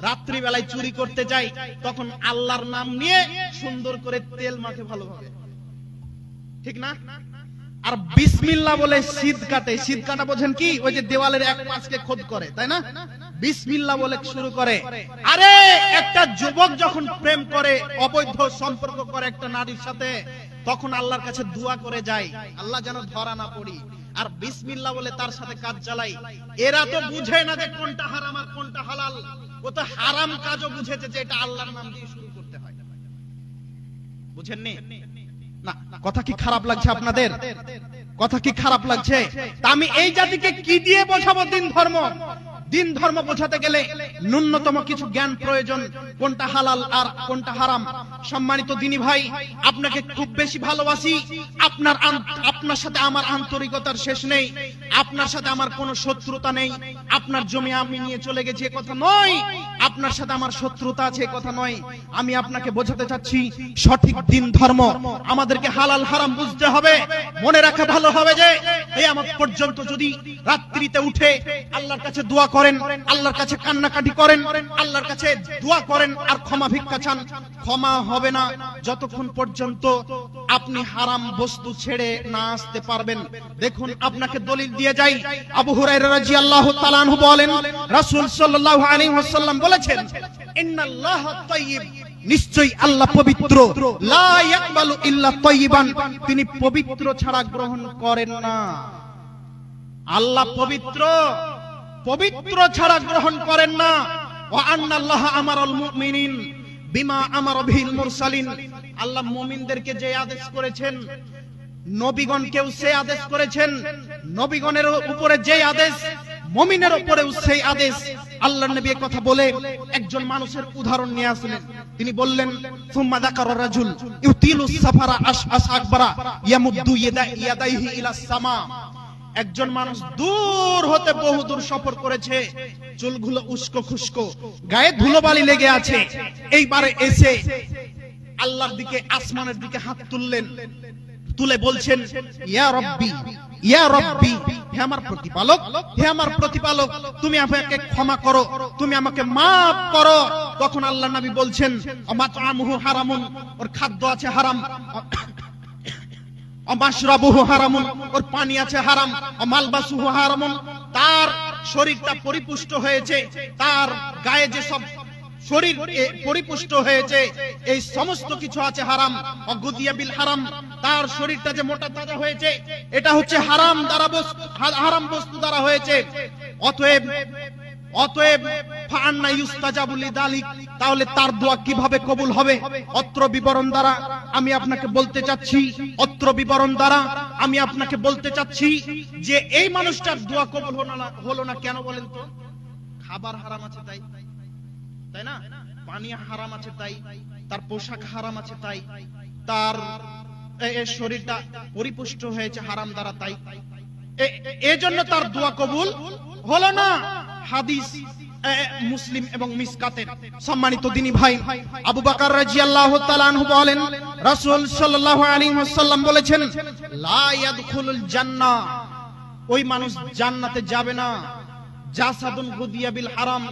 রাত্রি বেলায় চুরি করতে যায়, তখন আল্লাহর নাম নিয়ে সুন্দর করে তেল মাখে ভালোভাবে, ঠিক না? আর বিসমিল্লাহ বলে শীত কাটে। শীত কাটা বোঝেন কি? ওই যে দেওয়ালের এক পাশকে খোদ করে, তাই না? বিসমিল্লাহ বলে শুরু করে। আরে একটা যুবক যখন প্রেম করে, অবৈধ সম্পর্ক করে একটা নারীর সাথে, তখন আল্লাহর কাছে দোয়া করে যায়, আল্লাহ যেন ধরা না পড়ি। আর বিসমিল্লাহ বলে তার সাথে কাজ চালাই। এরা তো বুঝে না যে কোনটা হারাম আর কোনটা হালাল। ও তো হারাম কাজও বুঝেছে যে এটা আল্লাহর নাম দিয়ে শুরু করতে হয়। বুঝেননি? না, কথা কি খারাপ লাগছে আপনাদের? কথা কি খারাপ লাগছে? তা আমি এই জাতিকে কি দিয়ে বোঝাবো দিন ধর্ম? দিন ধর্ম বোঝাতে গেলে ন্যূনতম কিছু জ্ঞান প্রয়োজন, কোনটা হালাল আর কোনটা হারাম। সম্মানিত দিনী ভাই, আপনাকে খুব বেশি ভালোবাসি। আপনার সাথে আমার আন্তরিকতার শেষ নেই, আপনার সাথে আমার কোনো শত্রুতা নেই। আপনার জমি আমি নিয়ে চলে গেছি এ কথা নয়, আপনার সাথে আমার শত্রুতা আছে এ কথা নয়। আমি আপনাকে বোঝাতে চাচ্ছি সঠিক দিন ধর্ম আমাদেরকে হালাল হারাম বুঝতে হবে। মনে রাখা ভালো হবে যে এই আমার পর্যন্ত যদি রাত্রিতে উঠে আল্লাহর কাছে দোয়া করেন, আল্লাহর কাছে কান্নাকাটি করেন, আল্লাহর কাছে দোয়া করেন আর ক্ষমা ভিক্ষা চান, ক্ষমা হবে না যতক্ষণ পর্যন্ত আপনি হারাম বস্তু ছেড়ে না আসতে পারবেন। দেখুন আপনাকে দলিল দিয়ে যাই। আবু হুরায়রা রাদিয়াল্লাহু তাআলা আনহু বলেন, রাসূল সাল্লাল্লাহু আলাইহি ওয়াসাল্লাম বলেছেন, ইন্নাল্লাহা তাইয়্যিব, নিশ্চয়ই আল্লাহ পবিত্র, লা ইয়াকবালু ইল্লা তাইয়্যিবান, তিনি পবিত্র ছাড়া গ্রহণ করেন না। আল্লাহ পবিত্র, পবিত্র ছাড়া গ্রহণ করেন না। ওয়া আন্নাল্লাহা আমারাল মুমিনিন বিমা আমারা বিহিল মুরসালিন, আল্লাহ মুমিনদেরকে যে আদেশ করেছেন, নবীগণকেও সে আদেশ করেছেন। নবীগণের উপরে যে আদেশ, মুমিনের উপরেও সেই আদেশ। আল্লাহর নবী কথা বলে একজন মানুষের উদাহরণ নিয়ে আসলেন। তিনি বললেন, সুম্মা যাকারা রাজুল ইউতিলুস সাফারা আশআস আকবারা ইয়ামুদ্দু ইয়াদাইহি ইলাস সামা, একজন মানুষ দূর হতে বহুদূর সফর করেছে, চুলগুলো উস্কো খুস্কো, গায়ে ধুলোবালি লেগে আছে, এইবারে এসে আল্লাহর দিকে, আসমানের দিকে হাত তুললেন, তুলে বলছেন, ইয়া রব্বি, ইয়া রব্বি, হে আমার প্রতিপালক, হে আমার প্রতিপালক, তুমি আমাকে ক্ষমা করো, তুমি আমাকে মাফ করো। তখন আল্লাহ নবী বলছেন, মাতআমুহু হারামুন, ওর খাদ্য আছে হারাম, মাশরাবুহু হারামুন, ওর পানি আছে হারাম, মালবাসুহু হারামুন, তার শরীরটা পরিপুষ্ট হয়েছে, তার গায়ে যে সব শরীর পরিপুষ্ট হয়েছে, এই সমস্ত কিছু আছে হারাম। অগুদিয়া বিল হারাম, তার শরীরটা যে মোটা তাজা হয়েছে, এটা হচ্ছে হারাম দ্বারা, হারাম বস্তু দ্বারা হয়েছে। অতএব ফাআন্না ইউস্তাজাবু লিযালিক, তাহলে তার দোয়া কিভাবে কবুল হবে? অত্র বিবরণ দ্বারা আমি আপনাকে বলতে চাচ্ছি, অত্র বিবরণ দ্বারা আমি আপনাকে বলতে চাচ্ছি যে এই মানুষটার দোয়া কবুল হলো না কেন বলেন তো? খাবার হারাম আছে তাই, তাই না? পানি হারাম আছে তাই, তার পোশাক হারাম আছে তাই, তার শরীরটা পরিপুষ্ট হয়েছে হারাম দ্বারা তাই, এজন্য তার দোয়া কবুল হলো না। হাদিস মুসলিম এবং মিসকাতের। সম্মানিত দিনী ভাই, আবু বকর রাদিয়াল্লাহু তাআলা আনহু বলেন, রাসূল সাল্লাল্লাহু আলাইহি ওয়াসাল্লাম বলেছেন, লা ইয়াদখুলুল জান্নাহ, ওই মানুষ জান্নাতে যাবে না, জাসাদুন গুদিয়া বিল হারাম,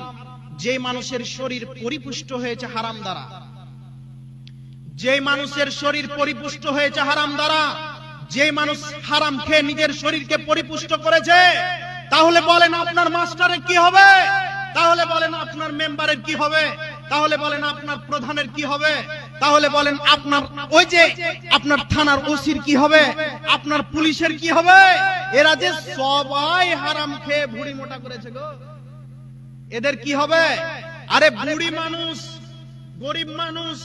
যে মানুষের শরীর পরিপুষ্ট হয়েছে হারাম দ্বারা, যে মানুষের শরীর পরিপুষ্ট হয়েছে হারাম দ্বারা, যে মানুষ হারাম খেয়ে নিজের শরীরকে পরিপুষ্ট করেছে, তাহলে বলেন আপনার মাস্টারের কি হবে? তাহলে বলেন আপনার মেম্বারের কি হবে? তাহলে বলেন আপনার প্রধানের কি হবে? তাহলে বলেন আপনার ওই যে আপনার থানার ওসির কি হবে? আপনার পুলিশের কি হবে? এরা যে সবাই হারাম খেয়ে ভুড়ি মোটা করেছে গো, এদের কি হবে? আরে বুড়ি মানুষ, গরিব মানুষ,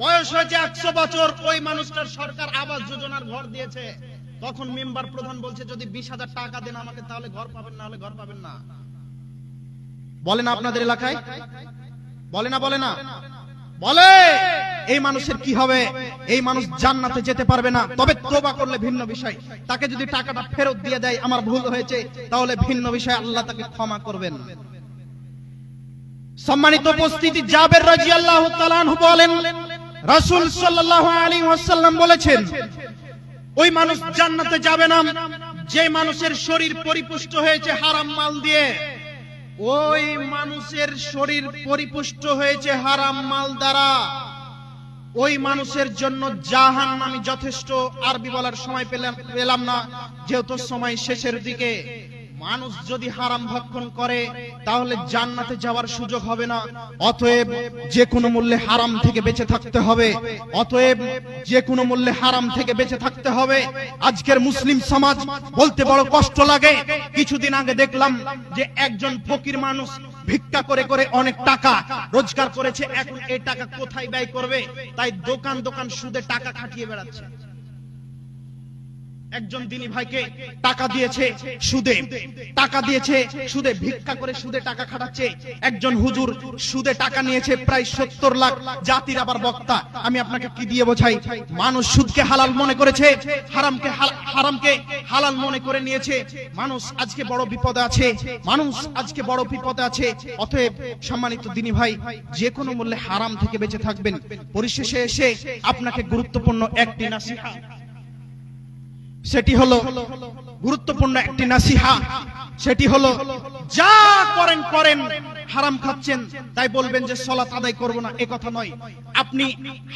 বয়স হয়েছে 100 বছর, ওই মানুষটার সরকার আবাস যোজনার ঘর দিয়েছে, তখন মেম্বার প্রধান বলছে যদি 20,000 টাকা দেন আমাকে তাহলে ঘর পাবেন, না হলে ঘর পাবেন না। বলে না আপনাদের এলাকায়? বলে না? বলে না? বলে। এই মানুষের কি হবে? এই মানুষ জান্নাতে যেতে পারবে না। তবে তওবা করলে ভিন্ন বিষয়, তাকে যদি টাকাটা ফেরত দিয়ে দেয় আমার ভুল হয়েছে, তাহলে ভিন্ন বিষয়, আল্লাহ তাকে ক্ষমা করবেন। সম্মানিত উপস্থিতি, জাবের রাদিয়াল্লাহু তাআলা আনহু বলেন রাসূল সাল্লাল্লাহু আলাইহি ওয়াসাল্লাম বলেছেন ওই মানুষ জান্নাতে যাবে না যে মানুষের শরীর পরিপুষ্ট হয়েছে হারাম মাল দিয়ে। ওই মানুষের শরীর পরিপুষ্ট হয়েছে হারাম মাল দ্বারা, ওই মানুষের জন্য জাহান্নামী যথেষ্ট। আরবি বলার সময় পেলাম না, যেহেতু সময় শেষের দিকে। মানুষ যদি হারাম ভক্ষণ করে তাহলে জান্নাতে যাওয়ার সুযোগ হবে না। অতএব যে কোনো মূল্যে হারাম থেকে বেঁচে থাকতে হবে। অতএব যে কোনো মূল্যে হারাম থেকে বেঁচে থাকতে হবে। আজকের মুসলিম সমাজ বলতে বড় কষ্ট লাগে। কিছুদিন আগে দেখলাম যে একজন ফকির মানুষ ভিক্ষা করে করে অনেক টাকা রোজগার করেছে, এখন এই টাকা কোথায় ব্যয় করবে, তাই দোকান দোকান সুদে টাকা খাটিয়ে বেড়াচ্ছে। একজন দিনী ভাইকে টাকা দিয়েছে সুদে, টাকা দিয়েছে সুদে, ভিক্ষা করে সুদে টাকা খাটাচ্ছে। একজন হুজুর সুদে টাকা নিয়েছে প্রায় 70 লাখ। জাতির আবার বক্তা। আমি আপনাকে কি দিয়ে বোঝাই? মানুষ সুদকে হালাল মনে করেছে, হারামকে হালাল মনে করে নিয়েছে। মানুষ আজকে বড় বিপদে আছে, মানুষ আজকে বড় বিপদে আছে। অতএব সম্মানিত দিনী ভাই, যে কোনো মূল্যে হারাম থেকে বেঁচে থাকবেন। পরিশেষে এসে আপনাকে গুরুত্বপূর্ণ একটি নাসিহা, সেটি হলো গুরুত্বপূর্ণ একটি নাসিহা, সেটি হলো যা করেন করেন, হারাম খাচ্ছেন তাই বলবেন যে সালাত আদায় করব না, এ কথা নয়। আপনি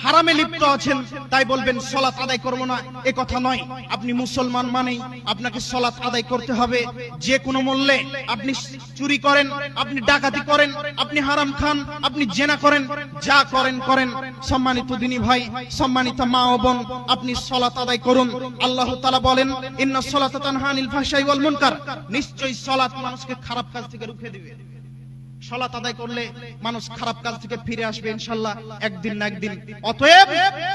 হারামে লিপ্ত আছেন তাই বলবেন সালাত আদায় করব না, এ কথা নয়। আপনি মুসলমান মানেই আপনাকে সালাত আদায় করতে হবে যে কোনো মূল্যে। আপনি চুরি করেন, আপনি ডাকাতি করেন, আপনি হারাম খান, আপনি জেনা করেন, যা করেন করেন। সম্মানিত দিনী ভাই, সম্মানিত মা ও বোন, আপনি সালাত আদায় করুন। আল্লাহ তাআলা বলেন ইন্নাস সালাতা তানহা আনিল ফাহশাই ওয়াল মুনকার, নিশ্চয়ই সালাত মানুষকে খারাপ কাজ থেকে রুখে দিবে। সালাত আদায় করলে মানুষ খারাপ কাজ থেকে ফিরে আসবে ইনশাআল্লাহ একদিন না একদিন। অতএব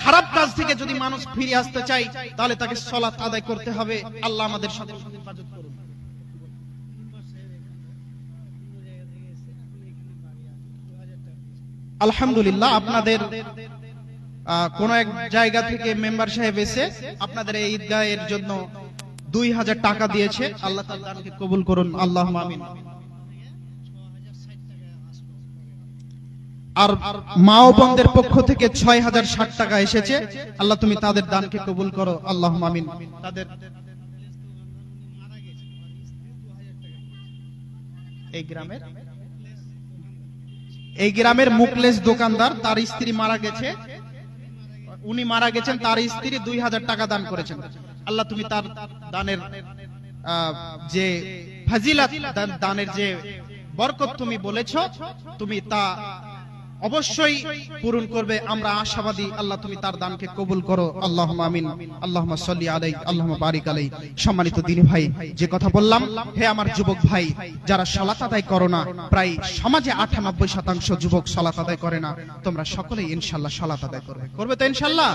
খারাপ কাজ থেকে যদি মানুষ ফিরে আসতে চায় তাহলে তাকে সালাত আদায় করতে হবে। আল্লাহ আমাদের সাথে হেফাজত করুন। আলহামদুলিল্লাহ, আপনাদের কোন এক জায়গা থেকে মেম্বার সাহেব এসে আপনাদের এই ঈদগাহের জন্য 2000 টাকা দিয়েছে। আল্লাহ তাআলা দানকে কবুল করুন, আল্লাহুম্মা আমিন। আর মা ও বোনদের পক্ষ থেকে 6060 টাকা এসেছে। আল্লাহ তুমি তাদের দানকে কবুল করো, আল্লাহুম্মা আমিন। তাদের এই গ্রামের মুকলেশ দোকানদার, তার স্ত্রী মারা গেছে, উনি মারা গেছেন, তার স্ত্রী 2000 টাকা দান করেছেন। আল্লাহ তুমি তার দানের যে ফাজিলাত, দানের যে বরকত তুমি বলেছো, তুমি তা অবশ্যই পূরণ করবে, আমরা আশাবাদী। আল্লাহ তুমি তার দানকে কবুল করো, আল্লাহুম্মা আমিন। আল্লাহুম্মা সাল্লি আলাইহি, আল্লাহুম্মা বারিক আলাইহি। সম্মানিত দিনী ভাই, যে কথা বললাম, হে আমার যুবক ভাই, যারা সালাত আদায় করো না, প্রায় সমাজে 98% যুবক সালাত আদায় করে না, তোমরা সকলেই ইনশাআল্লাহ সালাত আদায় করবে। করবে তো ইনশাআল্লাহ?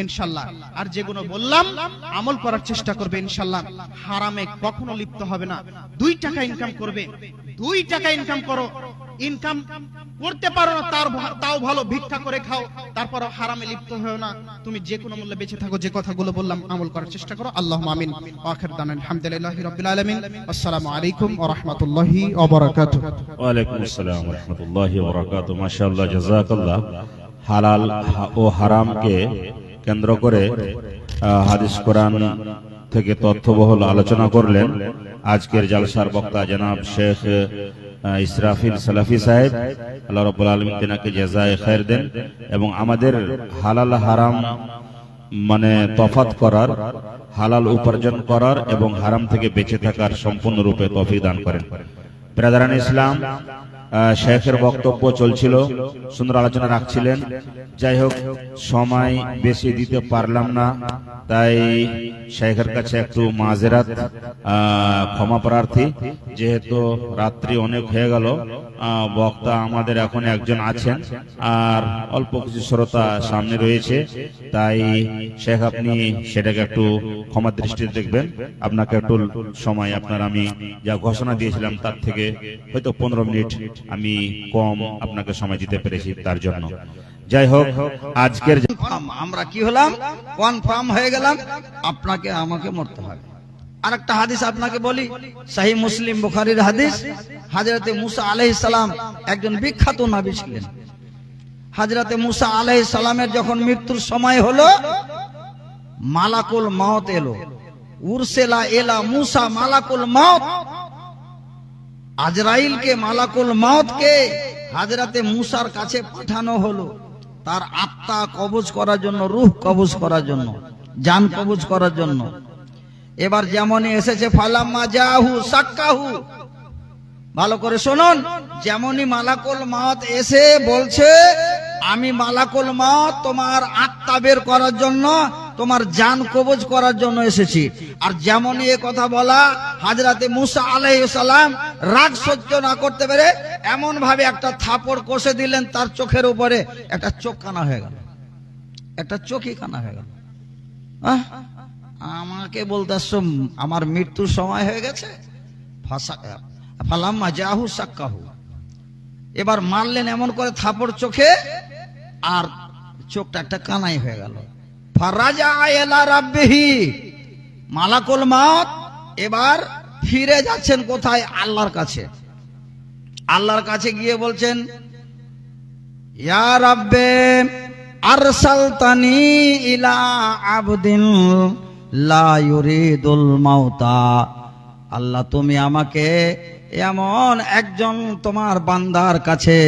ইনশাআল্লাহ। আর যেগুলো বললাম আমল করার চেষ্টা করবে ইনশাআল্লাহ। হারামে কখনো লিপ্ত হবে না। 2 টাকা ইনকাম করবে, 2 টাকা ইনকাম করো। ইনকাম করতে পারো না তাও ভালো, ভিক্ষা করে খাও, তারপর হারামে লিপ্ত হও না। তুমি যে কোনো মূল্যে বেঁচে থাকো। যে কথাগুলো বললাম আমল করার চেষ্টা করো। আল্লাহুম্মা আমিন। ওয়া আখির দাওয়ানা আলহামদুলিল্লাহি রাব্বিল আলামিন। আসসালামু আলাইকুম ওয়া রাহমাতুল্লাহি ওয়া বারাকাতুহু। ওয়া আলাইকুম আসসালাম ওয়া রাহমাতুল্লাহি ওয়া বারাকাতুহু। মাশাআল্লাহ, জাযাকাল্লাহ। হালাল ও হারামকে কেন্দ্র করে হাদিস কোরআন থেকে তথ্যবহুল আলোচনা করলেন আজকের জালসার বক্তা জনাব শেখ ইসরাফিল সালাফি সাহেব, আল্লাহ রাব্বুল আলামিন তেনাকে জাযায়ে খায়ের দেন এবং আমাদের হালাল হারাম মানে তফাৎ করার, হালাল উপার্জন করার এবং হারাম থেকে বেঁচে থাকার সম্পূর্ণরূপে তৌফিক দান করেন। ব্রাদারান ইসলাম, শেখের বক্তব্য চলছিল, সুন্দর আলোচনা রাখছিলেন। যাই হোক, সময় বেশি দিতে পারলাম না, তাই শেখের কাছে একটু মাযেরাত, ক্ষমা প্রার্থী। যেহেতু রাত্রি অনেক হয়ে গেল, বক্তা আমাদের এখন একজন আছেন আর অল্প কিছু শ্রোতা সামনে রয়েছে, তাই শেখ আপনি সেটাকে একটু ক্ষমা দৃষ্টিতে দেখবেন। আপনাকে একটু সময়, আপনার আমি যা ঘোষণা দিয়েছিলাম তার থেকে হয়তো 15 মিনিট আমি কম আপনাকে সময় দিতে পেরেছি, তার জন্য। যাই হোক, আজকের আমরা কি হলাম, কনফার্ম হয়ে গেলাম আপনাকে আমাকে মরতে হবে। আরেকটা হাদিস আপনাকে বলি, সহিহ মুসলিম বুখারীর হাদিস। হযরতে মুসা আলাইহিস সালাম একজন বিখ্যাত নবী ছিলেন। হযরতে মুসা আলাইহিস সালামের যখন মৃত্যুর সময় হলো, মালাকুল মউত এলো। উরসিলা ইলা মুসা মালাকুল মউত, আজরাইলকে, মালাকুল মউতকে হযরতে মুসার কাছে পাঠানো হলো তার আত্মা কবজ করার জন্য, রূহ কবজ করার জন্য, জান কবজ করার জন্য। এবার যেমনই এসেছে, ফালাম্মা জাহু সাক্কাহু, ভালো করে শুনুন, যেমনই মালাকুল মউত এসে বলছে আমি মালাকুল মউত তোমার আত্মা বের করার জন্য, তোমার জান কবজ করার জন্য এসেছি। আর যেমনই এ কথা বলা, হযরতে মুসা আলাইহিস সালাম রাগ সহ্য না করতে পেরে এমন ভাবে একটা থাপড় কষে দিলেন তার চোখের উপরে, একটা চোখ কানা হয়ে গেল, একটা চোখই কানা হয়ে গেল। আমাকে বলতেছো আমার মৃত্যুর সময় হয়ে গেছে? ফালাম্মা জাহু সাক্কাহু, এবার মারলেন এমন করে থাপড় চোখে, আর চোখটা একটা কানাই হয়ে গেল। ফারাজা ইলা রাব্বিহি, মালাকুল মউত এবার ফিরে যাচ্ছেন কোথায়? আল্লাহর কাছে। আল্লাহর কাছে গিয়ে বলছেন, ইয়া রাব্বে আরসালতানি ইলা আবদিন লা ইউরিদুল মাউতা, আল্লাহ তুমি আমাকে এমন একজন তোমার বান্দার কাছে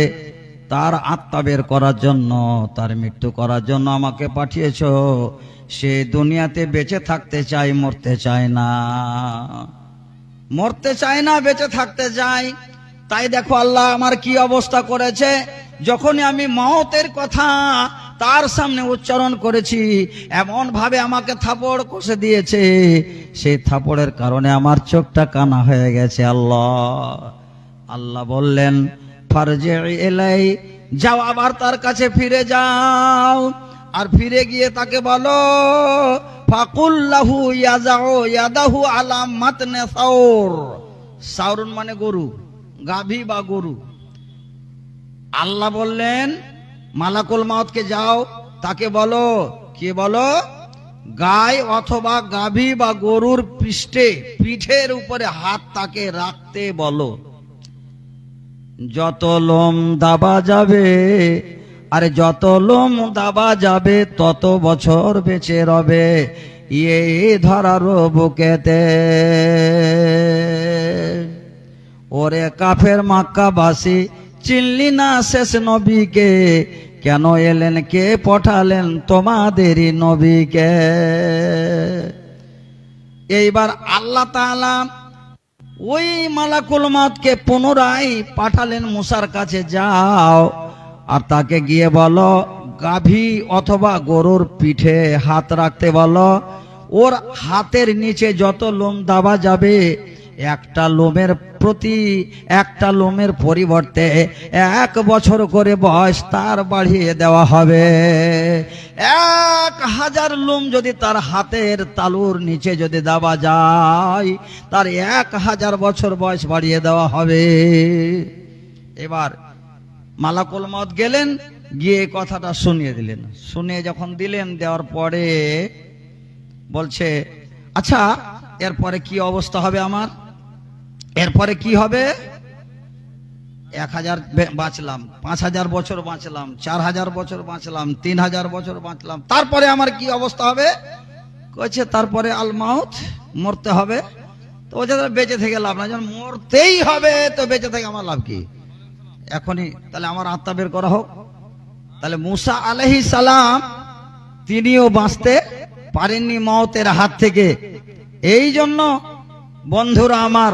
তার আত্মা বের করার জন্য, তার মৃত্যু করার জন্য আমাকে পাঠিয়েছো। সে দুনিয়াতে বেঁচে থাকতে চাই, মরতে চায় না, মরতে চায় না, বেঁচে থাকতে চায়। তাই দেখো আল্লাহ আমার কি অবস্থা করেছে, যখনই আমি মওতের কথা তার সামনে উচ্চারণ করেছি এমন ভাবে আমাকে থাপড় কষে দিয়েছে, সেই থাপড়ের কারণে আমার চোখটা কানা হয়ে গেছে। আল্লাহ বললেন, ফারজি ইলাই, যাও আবার তার কাছে ফিরে যাও, আর ফিরে গিয়ে তাকে বলো, ফাকুল্লাহু ইয়াজাউ ইয়াদাহু আলা মাতনে সাউর, সাউরুন মানে গরু, গাভী বা গরু। আল্লাহ বললেন মালাকুল মউতকে যাও, তাকে বলো, কি বলো, গায় অথবা গাভী বা গরুর পৃষ্ঠে, পিঠের উপরে হাত তাকে রাখতে বলো। যত লোম দাবা যাবে, আরে যত লোম দাবা যাবে তত বছর বেঁচে রবে ইয়ে ধরার বুকেতে। ওরে কাফের মক্কাবাসী, চিনলি না শেষ নবীকে, কেন এলেন, কে পাঠালেন তোমাদেরই নবীকে? এইবার আল্লাহ তাআলা ওই মালাকুল মউতকে পুনরায় পাঠালেন মুসার কাছে, যাও আর তাকে গিয়ে বলো গাভী অথবা গরুর পিঠে হাত রাখতে বলো। ওর হাতের নিচে যত লোম দাবা যাবে, একটা লোমের প্রতি, একটা লোমের পরিবর্তে 1 বছর করে বয়স তার বাড়িয়ে দেওয়া হবে। 1000 লোম যদি তার হাতের তালুর নিচে যদি দাবা যায়, তার 1000 বছর বয়স বাড়িয়ে দেওয়া হবে। এবার মালাকুল মউত গেলেন, গিয়ে কথাটা শুনিয়ে দিলেন। শুনিয়ে যখন দিলেন, দেওয়ার পরে বলছে, আচ্ছা এরপরে কি অবস্থা হবে আমার, এরপরে কি হবে? 1000 বাঁচলাম, 5000 বছর বাঁচলাম, 4000 বছর বাঁচলাম, 3000 বছর বাঁচলাম, তারপরে আমার কি অবস্থা হবে? কইছে তারপরে আল মাউত, মরতে হবে। তো ও যারা বেঁচে থেকে লাভ না, যখন মরতেই হবে তো বেঁচে থেকে আমার লাভ কি? এখনই তাহলে আমার আত্মা বের করা হোক। তাহলে মুসা আলাইহিস সালাম তিনিও বাঁচতে পারেননি মওতের হাত থেকে। এই জন্য বন্ধুরা আমার,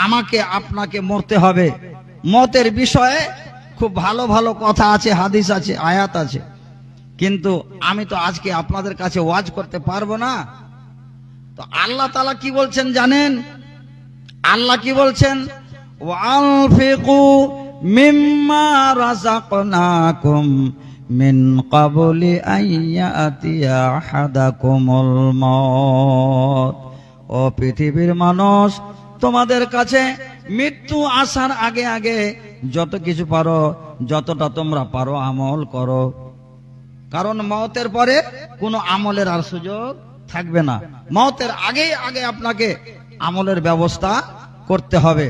আমাকে আপনাকে মরতে হবে। মতের বিষয়ে খুব ভালো ভালো কথা আছে, হাদিস আছে, আয়াত আছে, কিন্তু আমি তো আজকে আপনাদের কাছে ওয়াজ করতে পারবো না। তো আল্লাহ তাআলা কি বলছেন জানেন? আল্লাহ কি বলছেন? ওয়ানফিকু মিম্মা রাযাকনাকুম মিন ক্বাবলি আইয়াতিয়া আহাদাকুমুল মাউত। ও পৃথিবীর মানুষ, তোমাদের কাছে মৃত্যু আসার আগে আগে যত কিছু পারো, যতটা তোমরা পারো আমল করো, কারণ মওতের পরে কোনো আমলের আর সুযোগ থাকবে না। মওতের আগে আগে আপনাকে আমলের ব্যবস্থা করতে হবে।